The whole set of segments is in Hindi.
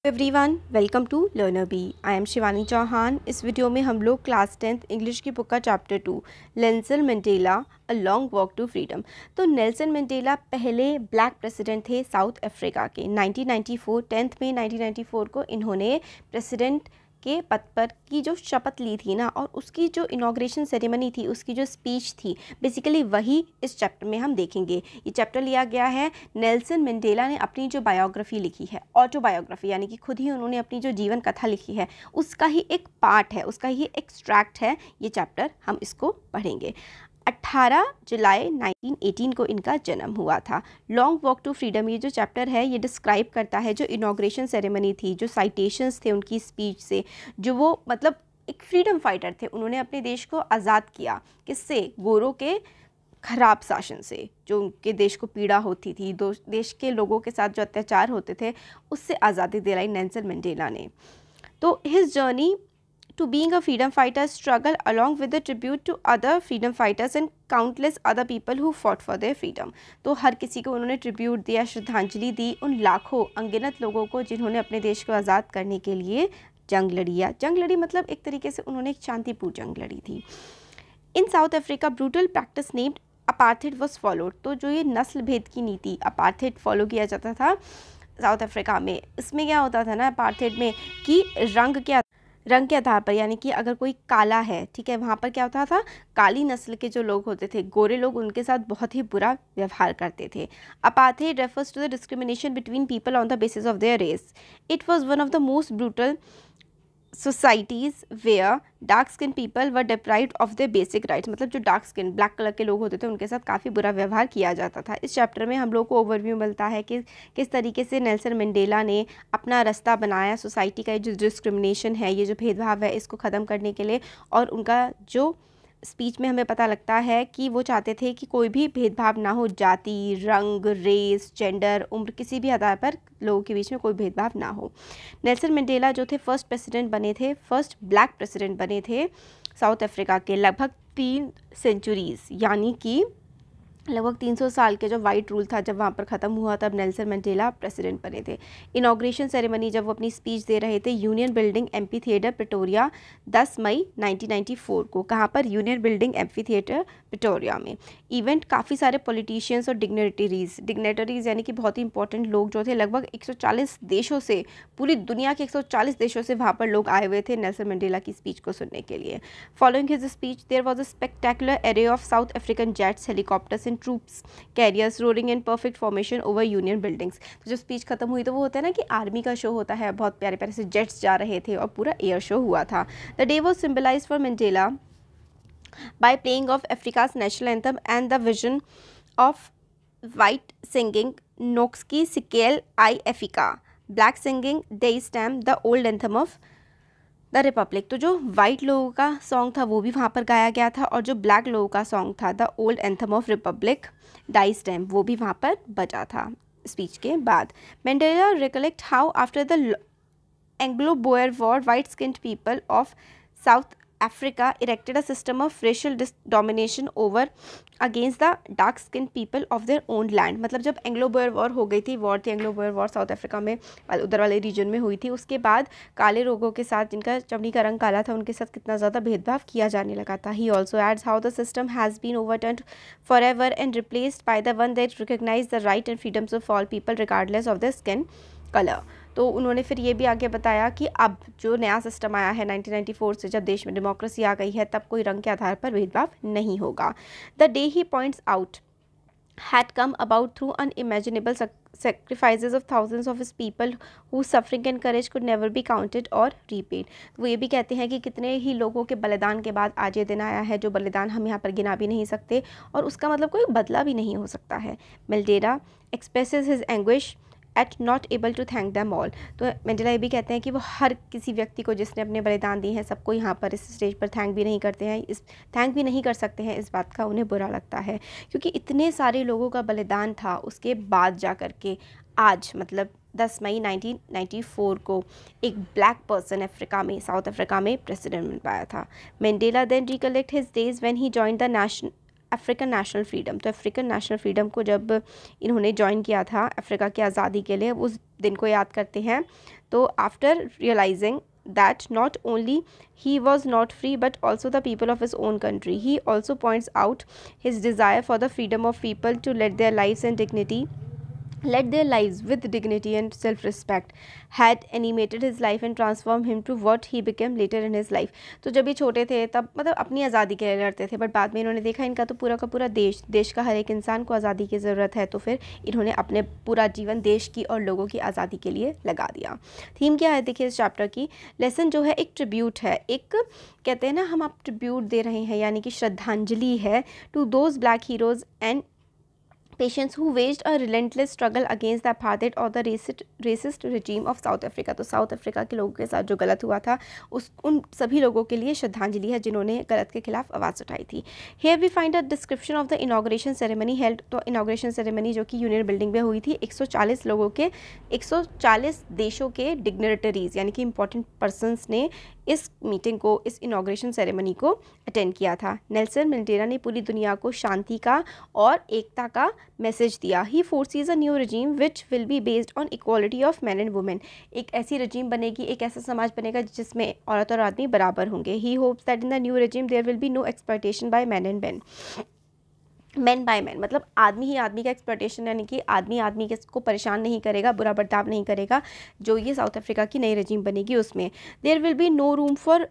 Everyone welcome to learner B. I am Shivani Chauhan. इस वीडियो में हम लोग क्लास 10th इंग्लिश की बुक का chapter 2 Nelson Mandela a long walk to freedom. तो नेल्सन मंडेला पहले ब्लैक प्रेसिडेंट थे साउथ अफ्रीका के। 1994 10 मई 1994 को इन्होंने प्रेसिडेंट के पद पर की जो शपथ ली थी ना, और उसकी जो इनॉग्रेशन सेरेमनी थी, उसकी जो स्पीच थी, बेसिकली वही इस चैप्टर में हम देखेंगे। ये चैप्टर लिया गया है, नेल्सन मंडेला ने अपनी जो बायोग्राफी लिखी है, ऑटोबायोग्राफी, यानी कि खुद ही उन्होंने अपनी जो जीवन कथा लिखी है, उसका ही एक पार्ट है, उसका ही एक्सट्रैक्ट है ये चैप्टर। हम इसको पढ़ेंगे। 18 जुलाई 1918 को इनका जन्म हुआ था। लॉन्ग वॉक टू फ्रीडम ये जो चैप्टर है, ये डिस्क्राइब करता है जो इनॉग्रेशन सेरेमनी थी, जो साइटेशंस थे उनकी स्पीच से, जो वो मतलब एक फ्रीडम फाइटर थे। उन्होंने अपने देश को आज़ाद किया। किससे? गोरों के खराब शासन से, जो उनके देश को पीड़ा होती थी, देश के लोगों के साथ जो अत्याचार होते थे, उससे आज़ादी दिलाई नेल्सन मंडेला ने। तो his journey to being a freedom fighter struggle along with the tribute to other freedom fighters and countless other people who fought for their freedom। तो हर किसी को उन्होंने ट्रिब्यूट दिया, श्रद्धांजलि दी उन लाखों अनगिनत लोगों को जिन्होंने अपने देश को आज़ाद करने के लिए जंग लड़ी। या जंग लड़ी मतलब एक तरीके से उन्होंने एक शांतिपूर्ण जंग लड़ी थी। In South Africa brutal practice named apartheid was followed. तो जो ये नस्ल भेद की नीति अपार्थेड फॉलो किया जाता था साउथ अफ्रीका में, इसमें क्या होता था ना अपार्थेड में, कि रंग के आधार पर, यानी कि अगर कोई काला है, ठीक है, वहाँ पर क्या होता था, काली नस्ल के जो लोग होते थे, गोरे लोग, उनके साथ बहुत ही बुरा व्यवहार करते थे। Apartheid refers to the discrimination between people on the basis of their race. It was one of the most brutal societies where dark skin people were deprived of their basic rights. मतलब जो डार्क स्किन ब्लैक कलर के लोग होते थे, उनके साथ काफ़ी बुरा व्यवहार किया जाता था। इस चैप्टर में हम लोग को ओवरव्यू मिलता है कि किस तरीके से नेल्सन मंडेला ने अपना रास्ता बनाया सोसाइटी का जो डिस्क्रिमिनेशन है, ये जो भेदभाव है, इसको ख़त्म करने के लिए। और उनका जो स्पीच में हमें पता लगता है कि वो चाहते थे कि कोई भी भेदभाव ना हो, जाति, रंग, रेस, जेंडर, उम्र, किसी भी आधार पर लोगों के बीच में कोई भेदभाव ना हो। नेल्सन मंडेला जो थे फर्स्ट प्रेसिडेंट बने थे, फर्स्ट ब्लैक प्रेसिडेंट बने थे साउथ अफ्रीका के। लगभग 3 सेंचुरीज़, यानी कि लगभग 300 साल के जो वाइट रूल था, जब वहाँ पर ख़त्म हुआ, तब नेल्सन मंडेला प्रेसिडेंट बने थे। इनॉग्रेशन सेरेमनी जब वो अपनी स्पीच दे रहे थे union building amphi theatre Pretoria 10 मई 1994 को। कहाँ पर? Union building amphi theatre Pretoria में। इवेंट काफ़ी सारे पॉलिटिशियंस और डिग्नेटरीज यानी कि बहुत ही इंपॉर्टेंट लोग जो थे, लगभग 140 देशों से, पूरी दुनिया के 140 देशों से वहाँ पर लोग आए हुए थे नेल्सन मंडेला की स्पीच को सुनने के लिए। Following his speech there was a spectacular array of South African jets, helicopters troops carriers roaring in perfect formation over Union buildings. तो जब स्पीच खत्म हुई तो वो होता है ना कि आर्मी का शो होता है, बहुत प्यारे प्यारे से जेट्स जा रहे थे और पूरा एयर शो हुआ था। The day was symbolised for Mandela by playing of Africa's national anthem and the vision of white singing नोक्सकी सिकेल आई एफिका, ब्लैक सिंगिंग डे स्टैम the old anthem of the republic. तो जो वाइट लोगों का सॉन्ग था वो भी वहाँ पर गाया गया था, और जो ब्लैक लोगों का सॉन्ग था the old anthem of republic Die Stem, वो भी वहाँ पर बजा था स्पीच के बाद। Mandela recollect how after the Anglo Boer war white skinned people of South Africa erected a system of racial domination over against the dark skinned people of their own land। मतलब जब एंग्लो बोयर वॉर हो गई थी, वॉर थी Anglo Boer war south Africa में, उधर वाले रीजन में हुई थी, उसके बाद काले लोगों के साथ, जिनका चमड़ी का रंग काला था, उनके साथ कितना ज़्यादा भेदभाव किया जाने लगा था। He also adds how the system has been overturned for ever and replaced by the one that recognise the right and freedoms of all people regardless of the skin colour. तो उन्होंने फिर ये भी आगे बताया कि अब जो नया सिस्टम आया है 1994 से, जब देश में डेमोक्रेसी आ गई है, तब कोई रंग के आधार पर भेदभाव नहीं होगा। The day he points out had come about through unimaginable sacrifices of thousands of his people whose suffering and courage could never be counted or repaid। वो ये भी कहते हैं कि कितने ही लोगों के बलिदान के बाद आज ये दिन आया है, जो बलिदान हम यहाँ पर गिना भी नहीं सकते, और उसका मतलब कोई बदला भी नहीं हो सकता है। Mandela expresses his anguish at not able to thank them all. तो मंडेला ये भी कहते हैं कि वो हर किसी व्यक्ति को जिसने अपने बलिदान दिए हैं, सबको यहाँ पर इस स्टेज पर थैंक भी नहीं करते हैं, थैंक भी नहीं कर सकते हैं। इस बात का उन्हें बुरा लगता है, क्योंकि इतने सारे लोगों का बलिदान था, उसके बाद जा कर के आज, मतलब 10 मई 1994 को एक ब्लैक पर्सन अफ्रीका में, साउथ अफ्रीका में प्रेसिडेंट बन पाया था। Mandela then recollect his days when he joined the African National Freedom. तो अफ्रीकन नेशनल फ्रीडम को जब इन्होंने ज्वाइन किया था अफ्रीका की आज़ादी के लिए, उस दिन को याद करते हैं। तो after realising that not only he was not free but also the people of his own country, he also points out his desire for the freedom of people to lead their lives with dignity and self-respect had animated his life and transformed him to what he became later in his life। तो जब ये छोटे थे तब मतलब अपनी आज़ादी के लिए लड़ते थे, बट बाद में इन्होंने देखा इनका तो पूरा का पूरा देश का हर एक इंसान को आज़ादी की ज़रूरत है, तो फिर इन्होंने अपने पूरा जीवन देश की और लोगों की आज़ादी के लिए लगा दिया। थीम क्या है देखिए इस चैप्टर की। लेसन जो है एक ट्रिब्यूट है, एक कहते हैं ना हम आप ट्रिब्यूट दे रहे हैं, यानी कि श्रद्धांजलि है to those black heroes and patients who waged a relentless struggle against the apartheid or the racist regime of South Africa। तो साउथ अफ्रीका के लोगों के साथ जो गलत हुआ था उन सभी लोगों के लिए श्रद्धांजलि है जिन्होंने गलत के खिलाफ आवाज़ उठाई थी। Here we find a description of the inauguration ceremony held। तो इनाग्रेशन सेरेमनी जो कि यूनियन बिल्डिंग में हुई थी, 140 देशों के डिग्नेटरीज यानी कि इंपॉर्टेंट पर्सनस ने इस मीटिंग को, इस इनाग्रेशन सेरेमनी को अटेंड किया था। नेल्सन मंडेला ने पूरी दुनिया को शांति का और एकता का मैसेज दिया। He forces a new regime which will be based on equality of man and women. एक ऐसी रजीम बनेगी, एक ऐसा समाज बनेगा जिसमें औरत और आदमी बराबर होंगे। He hopes that in the new regime there will be no exploitation by man and man by man, मतलब आदमी ही आदमी का एक्सप्लॉयटेशन, यानी कि आदमी को परेशान नहीं करेगा, बुरा बर्ताव नहीं करेगा। जो ये साउथ अफ्रीका की नई रजीम बनेगी उसमें there will be no room for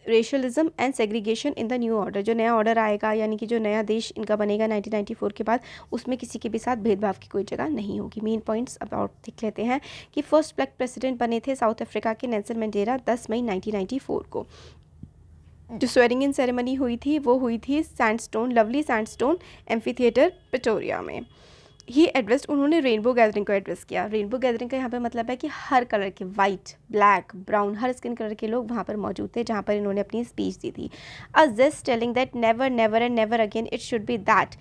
racialism and segregation in the new order. जो नया ऑर्डर आएगा यानी कि जो नया देश इनका बनेगा 1994 के बाद, उसमें किसी के भी साथ भेदभाव की कोई जगह नहीं होगी। मेन पॉइंट्स अबाउट देख लेते हैं कि फर्स्ट ब्लैक प्रेसिडेंट बने थे साउथ अफ्रीका के नेल्सन मंडेला 10 मई 1994 को। जो स्वेरिंग इन सेरेमनी हुई थी वो हुई थी लवली सैंडस्टोन एम्फीथिएटर प्रिटोरिया में। ही एड्रेस्ड, उन्होंने रेनबो गैदरिंग को एड्रेस किया। रेनबो गैदरिंग का यहाँ पे मतलब है कि हर कलर के, वाइट, ब्लैक, ब्राउन, हर स्किन कलर के लोग वहाँ पर मौजूद थे जहाँ पर इन्होंने अपनी स्पीच दी थी। अ just telling that never never and never again it should be that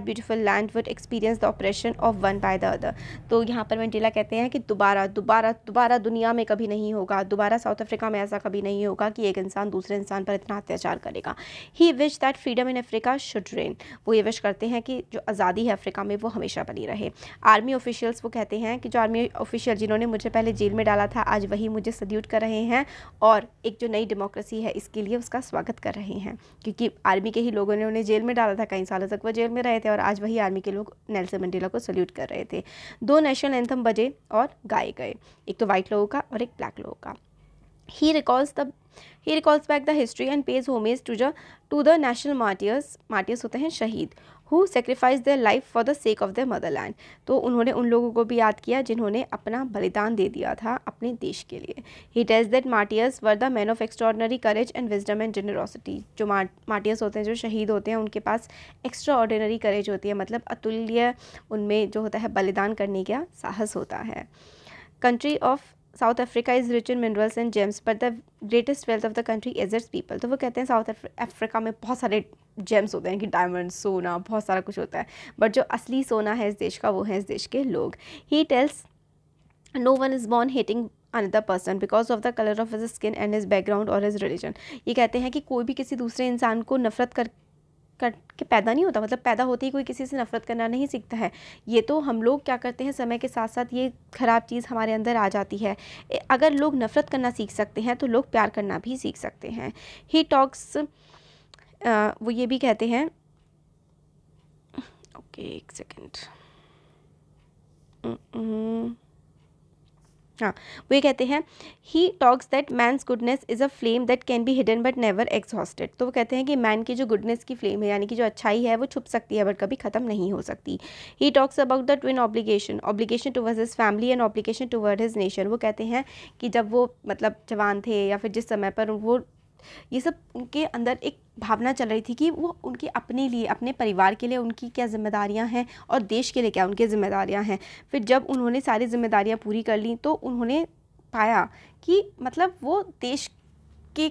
beautiful land would experience the operation of one by the other. तो यहाँ पर मंडेला कहते हैं कि दोबारा दुनिया में कभी नहीं होगा, दोबारा साउथ अफ्रीका में ऐसा कभी नहीं होगा कि एक इंसान दूसरे इंसान पर इतना अत्याचार करेगा। He wish that freedom in Africa should reign. वो ये विश करते हैं कि जो आज़ादी है अफ्रीका में वो हमेशा बनी रहे। आर्मी ऑफिशियल्स वो कहते हैं कि जो आर्मी ऑफिशियल जिन्होंने मुझे पहले जेल में डाला था आज वही मुझे सल्यूट कर रहे हैं और एक जो नई डेमोक्रेसी है इसके लिए उसका स्वागत कर रहे हैं, क्योंकि आर्मी के ही लोगों ने उन्हें जेल में डाला था, कई सालों तक वो जेल में रहे थे और आज वही आर्मी के लोग नेल्सन मंडेला को सल्यूट कर रहे थे। 2 नेशनल एंथम बजे और गाए गए, एक तो वाइट लोगों का और एक ब्लैक लोगों का। He recalls back the history and pays homage to the national martyrs होते हैं शहीद, who sacrificed their life for the sake of their motherland। तो उन्होंने उन लोगों को भी याद किया जिन्होंने अपना बलिदान दे दिया था अपने देश के लिए। He tells that martyrs were the men of extraordinary courage and wisdom and generosity। जो martyrs होते हैं, जो शहीद होते हैं, उनके पास extraordinary courage होती है, मतलब अतुल्य उनमें जो होता है बलिदान करने का साहस होता है। Country of south Africa is rich in minerals and James but the greatest wealth of the country is it's people. तो वो कहते हैं साउथ अफ्रीका में बहुत सारे जेम्स होते हैं कि डायमंड, सोना, बहुत सारा कुछ होता है, बट जो असली सोना है इस देश का वो है इस देश के लोग। He tells no one is born hating another person because of the colour of his skin and his background और हिज रिलीजन। ये कहते हैं कि कोई भी किसी दूसरे इंसान को नफरत करके पैदा नहीं होता, मतलब पैदा होते ही कोई किसी से नफरत करना नहीं सीखता है। ये तो हम लोग क्या करते हैं, समय के साथ साथ ये ख़राब चीज़ हमारे अंदर आ जाती है। अगर लोग नफरत करना सीख सकते हैं तो लोग प्यार करना भी सीख सकते हैं। ही टॉक्स, वो ये भी कहते हैं, ओके एक सेकेंड, हाँ वो ये कहते हैं he talks that man's goodness is a flame that can be hidden but never exhausted. तो वो कहते हैं कि मैन की जो गुडनेस की फ्लेम है, यानी कि जो अच्छाई है वो छुप सकती है बट कभी ख़त्म नहीं हो सकती। He talks about the twin obligation towards his family and obligation toward his nation. वो कहते हैं कि जब वो मतलब जवान थे या फिर जिस समय पर वो ये सब उनके अंदर एक भावना चल रही थी कि वो उनके अपने लिए, अपने परिवार के लिए उनकी क्या जिम्मेदारियां हैं और देश के लिए क्या उनकी जिम्मेदारियां हैं। फिर जब उन्होंने सारी जिम्मेदारियां पूरी कर ली तो उन्होंने पाया कि मतलब वो देश के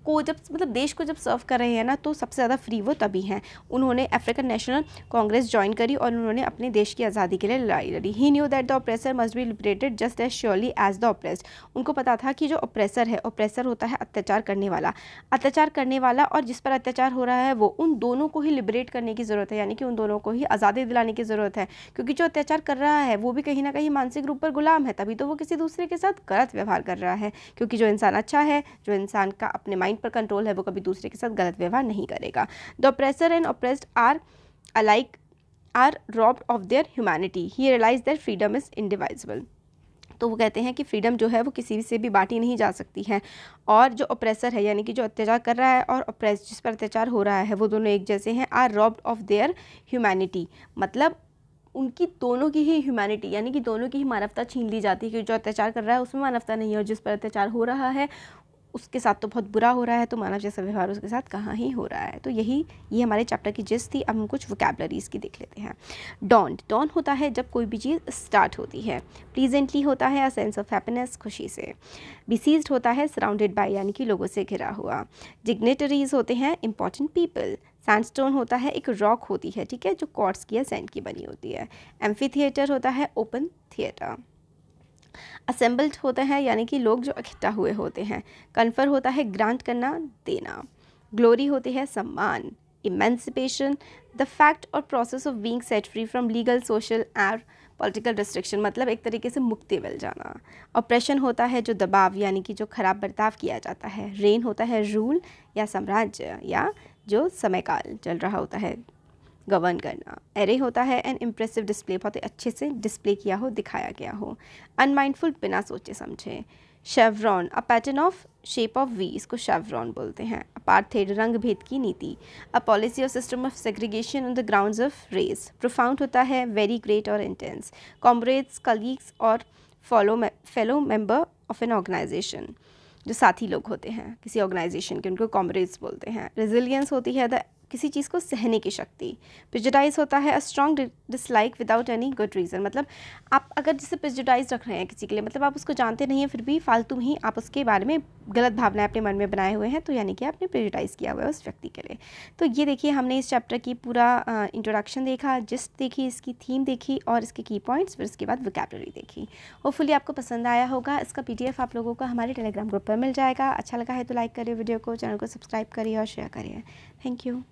को जब मतलब देश को जब सर्व कर रहे हैं ना, तो सबसे ज़्यादा फ्री वो तभी हैं। उन्होंने अफ्रीकन नेशनल कांग्रेस ज्वाइन करी और उन्होंने अपने देश की आज़ादी के लिए लड़ाई लड़ी। He knew that the oppressor must be liberated just as surely as the oppressed. उनको पता था कि जो ऑप्रेसर है, ऑप्रेसर होता है अत्याचार करने वाला, और जिस पर अत्याचार हो रहा है वो, उन दोनों को ही लिबरेट करने की ज़रूरत है, यानी कि उन दोनों को ही आज़ादी दिलाने की ज़रूरत है। क्योंकि जो अत्याचार कर रहा है वो भी कहीं ना कहीं मानसिक रूप पर गुलाम है, तभी तो वो किसी दूसरे के साथ गलत व्यवहार कर रहा है। क्योंकि जो इंसान अच्छा है, जो इंसान का अपने माइंड पर कंट्रोल है, वो कभी दूसरे के साथ गलत व्यवहार नहीं करेगा। The oppressor and oppressed are alike are robbed of their humanity. He realise that freedom is indivisible. तो वो कहते हैं कि फ्रीडम जो है वो किसी से भी बांटी नहीं जा सकती है, और जो ऑप्रेसर है यानी कि जो अत्याचार कर रहा है और ऑप्रेस जिस पर अत्याचार हो रहा है, वो दोनों एक जैसे हैं। Are robbed of their humanity, मतलब उनकी दोनों की ही ह्यूमैनिटी यानी कि दोनों की ही मानवता छीन ली जाती है। क्योंकि जो अत्याचार कर रहा है उसमें मानवता नहीं है, और जिस पर अत्याचार हो रहा है उसके साथ तो बहुत बुरा हो रहा है, तो मानव जैसा व्यवहार उसके साथ कहाँ ही हो रहा है। तो ये हमारे चैप्टर की जिस्ट थी। अब हम कुछ वोकैबलरीज की देख लेते हैं। डॉन होता है जब कोई भी चीज़ स्टार्ट होती है। प्लीजेंटली होता है अ सेंस ऑफ हैप्पीनेस, खुशी से। बिसीज्ड होता है सराउंडेड बाय यानी कि लोगों से घिरा हुआ। डिग्नेटरीज होते हैं इंपॉर्टेंट पीपल। सैंडस्टोन होता है एक रॉक होती है, ठीक है, जो क्वार्ट्ज की या सैंड की बनी होती है। एम्फीथिएटर होता है ओपन थिएटर। असेंबल्ड होता है यानी कि लोग जो इकट्ठा हुए होते हैं। कन्फर होता है ग्रांट करना, देना। ग्लोरी होती है सम्मान। इमेंसिपेशन द फैक्ट और process of being set free from legal, social और पॉलिटिकल रिस्ट्रिक्शन, मतलब एक तरीके से मुक्ति मिल जाना। ऑप्रेशन होता है जो दबाव यानी कि जो खराब बर्ताव किया जाता है। रेन होता है रूल या साम्राज्य, या जो समयकाल चल रहा होता है, गवर्न करना। एरे होता है एन इम्प्रेसिव डिस्प्ले, बहुत ही अच्छे से डिस्प्ले किया हो, दिखाया गया हो। अनमाइंडफुल, बिना सोचे समझे। Chevron a pattern of shape of V, इसको शेवरॉन बोलते हैं। अपार्थेड, रंग भेद की नीति। अ पॉलिसी और system of segregation on the grounds of race. Profound होता है वेरी ग्रेट और इंटेंस। कॉमरेड्स, कलीग्स और fellow member of an organisation, जो साथी लोग होते हैं किसी ऑर्गेनाइजेशन के, उनको कॉमरेड्स बोलते हैं। रेजिलियंस होती है किसी चीज़ को सहने की शक्ति। प्रेजुडाइज होता है a strong dislike without any good reason, मतलब आप अगर जिसे प्रेजुडाइज रख रहे हैं किसी के लिए, मतलब आप उसको जानते नहीं हैं फिर भी फालतू में ही आप उसके बारे में गलत भावनाएं अपने मन में बनाए हुए हैं, तो यानी कि आपने प्रेजुडाइज किया हुआ है उस व्यक्ति के लिए। तो ये देखिए हमने इस चैप्टर की पूरा इंट्रोडक्शन देखा, जिस्ट देखी, इसकी थीम देखी और इसके की पॉइंट्स, फिर उसके बाद वोकैबुलरी देखी। होपफुली आपको पसंद आया होगा। इसका PDF आप लोगों को हमारे टेलीग्राम ग्रुप पर मिल जाएगा। अच्छा लगा है तो लाइक करिए वीडियो को, चैनल को सब्सक्राइब करिए और शेयर करिए। Thank you.